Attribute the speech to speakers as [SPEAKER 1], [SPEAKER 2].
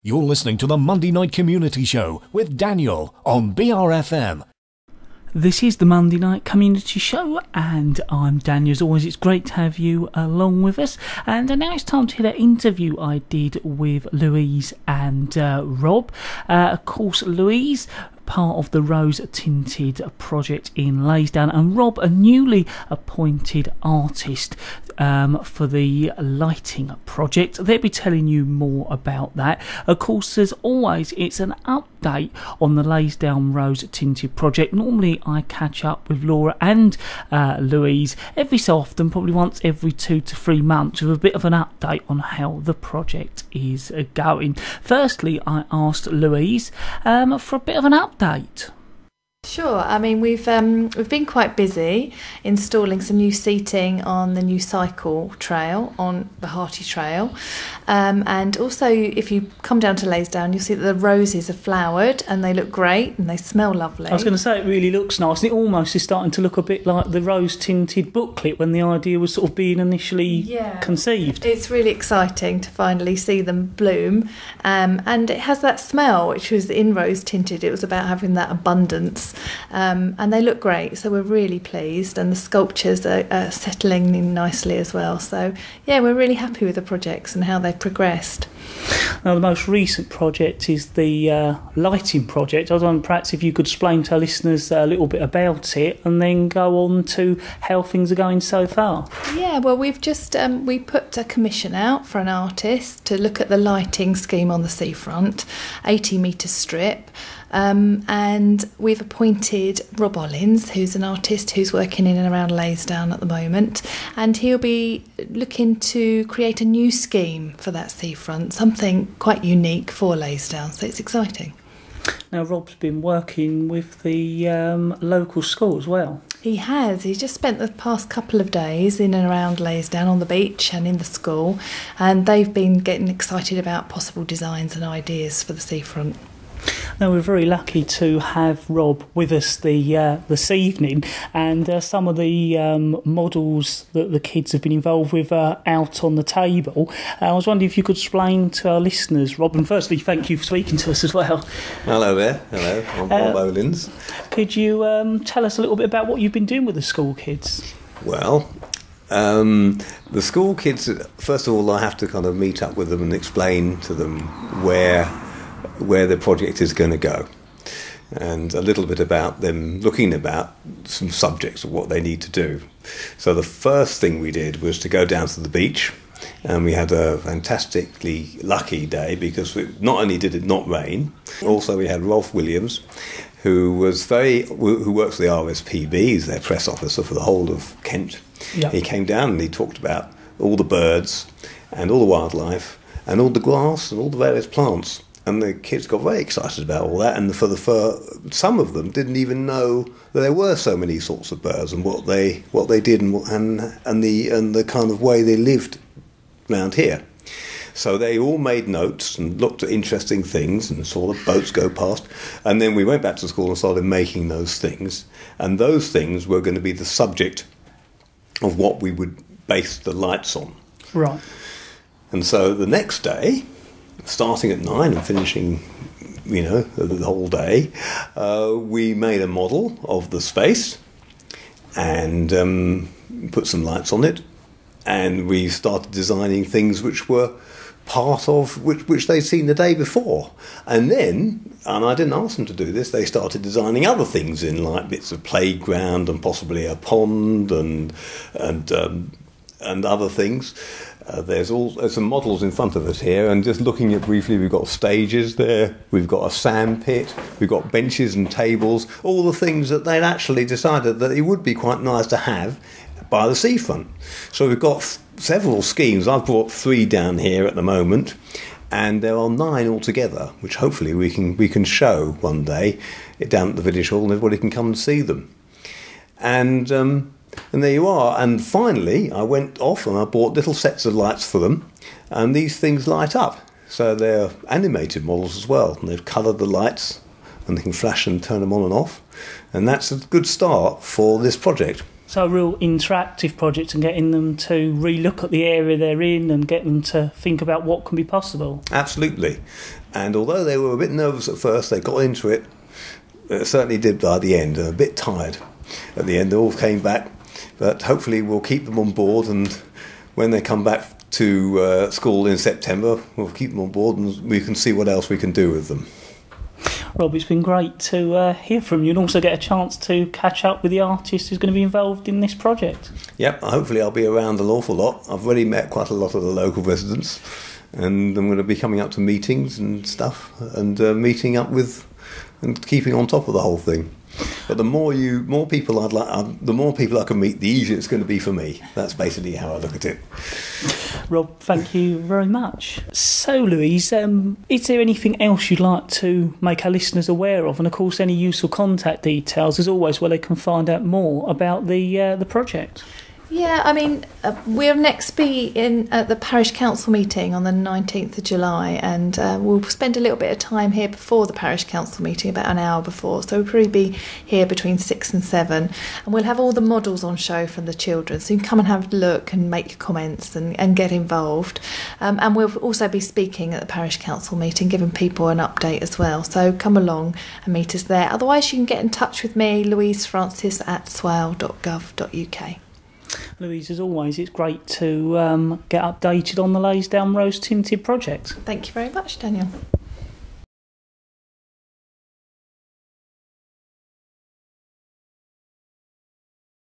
[SPEAKER 1] You're listening to the Monday Night Community Show with Daniel on BRFM.
[SPEAKER 2] This is the Monday Night Community Show, and I'm Daniel. As always, it's great to have you along with us. And now it's time to hear that interview I did with Louise and Rob. Of course, Louise, part of the Rose Tinted project in Leysdown, and Rob, a newly appointed artist for the lighting project. They'll be telling you more about that. Of course, as always, it's an update on the Leysdown Rose Tinted project. Normally I catch up with Laura and Louise every so often, probably once every 2 to 3 months, with a bit of an update on how the project is going. Firstly, I asked Louise for a bit of an update.
[SPEAKER 3] Sure. I mean, we've been quite busy installing some new seating on the new cycle trail, on the Hearty Trail, and also if you come down to Leysdown, you'll see that the roses are flowered and they look great and they smell lovely.
[SPEAKER 2] I was going to say, it really looks nice, and it almost is starting to look a bit like the rose tinted booklet when the idea was sort of being initially conceived.
[SPEAKER 3] It's really exciting to finally see them bloom, and it has that smell which was in rose tinted. It was about having that abundance. And they look great, so we're really pleased, and the sculptures are settling in nicely as well. So yeah, we're really happy with the projects and how they've progressed.
[SPEAKER 2] Now, the most recent project is the lighting project. I was wondering perhaps if you could explain to our listeners a little bit about it, and then go on to how things are going so far. Yeah,
[SPEAKER 3] well, we've just we put a commission out for an artist to look at the lighting scheme on the seafront, 80-metre strip. And we've appointed Rob Ollins, who's an artist who's working in and around Leysdown at the moment, and he'll be looking to create a new scheme for that seafront, something quite unique for Leysdown, so it's exciting.
[SPEAKER 2] Now, Rob's been working with the local school as well.
[SPEAKER 3] He has. He's just spent the past couple of days in and around Leysdown on the beach and in the school, and they've been getting excited about possible designs and ideas for the seafront.
[SPEAKER 2] Now, we're very lucky to have Rob with us this evening, and some of the models that the kids have been involved with are out on the table. I was wondering if you could explain to our listeners, Rob, and firstly, thank you for speaking to us as well.
[SPEAKER 4] Hello there. Hello, I'm Rob Ollins.
[SPEAKER 2] Could you tell us a little bit about what you've been doing with the school kids?
[SPEAKER 4] Well, the school kids, first of all, I have to kind of meet up with them and explain to them where the project is going to go, and a little bit about them looking about some subjects of what they need to do. So the first thing we did was to go down to the beach, and we had a fantastically lucky day because not only did it not rain, also we had Rolf Williams, who works for the RSPB, he's their press officer for the whole of Kent. Yeah. He came down and he talked about all the birds and all the wildlife and all the grass and all the various plants. And the kids got very excited about all that, and some of them didn't even know that there were so many sorts of birds and what they did and the kind of way they lived around here. So they all made notes and looked at interesting things and saw the boats go past. And then we went back to school and started making those things, and those things were going to be the subject of what we would base the lights on.
[SPEAKER 2] Right.
[SPEAKER 4] And so the next day, starting at 9 and finishing, the whole day, we made a model of the space and put some lights on it, and we started designing things which were part of which they'd seen the day before. And I didn't ask them to do this, they started designing other things in, like bits of playground and possibly a pond and other things. There's some models in front of us here, and just looking at briefly, we've got stages there, we've got a sand pit, we've got benches and tables, all the things that they'd actually decided that it would be quite nice to have by the seafront. So we've got several schemes. I've brought 3 down here at the moment, and there are 9 altogether, which hopefully we can show one day down at the village hall, and everybody can come and see them. And there you are. And finally, I went off and I bought little sets of lights for them, and these things light up. So they're animated models as well, and they've coloured the lights, and they can flash and turn them on and off. And that's a good start for this project.
[SPEAKER 2] So a real interactive project and getting them to re-look at the area they're in and get them to think about what can be possible.
[SPEAKER 4] Absolutely. And although they were a bit nervous at first, they got into it. Certainly did by the end, and a bit tired at the end. They all came back, but hopefully we'll keep them on board, and when they come back to school in September, we'll keep them on board and we can see what else we can do with them.
[SPEAKER 2] Rob, it's been great to hear from you and also get a chance to catch up with the artist who's going to be involved in this project.
[SPEAKER 4] Yep, hopefully I'll be around an awful lot. I've already met quite a lot of the local residents, and I'm going to be coming up to meetings and stuff, and meeting up with and keeping on top of the whole thing. But the more people I can meet, the easier it's going to be for me. That's basically how I look at it.
[SPEAKER 2] Rob, thank you very much. So, Louise, is there anything else you'd like to make our listeners aware of? And, of course, any useful contact details, as always, where they can find out more about the project.
[SPEAKER 3] Yeah, I mean, we'll next be at the parish council meeting on the 19th of July, and we'll spend a little bit of time here before the parish council meeting, about an hour before, so we'll probably be here between 6 and 7, and we'll have all the models on show from the children, so you can come and have a look and make your comments and get involved. And we'll also be speaking at the parish council meeting, giving people an update as well, so come along and meet us there. Otherwise, you can get in touch with me, louisefrancis@swale.gov.uk.
[SPEAKER 2] Louise, as always, it's great to get updated on the Leysdown Rose Tinted project.
[SPEAKER 3] Thank you very much, Daniel.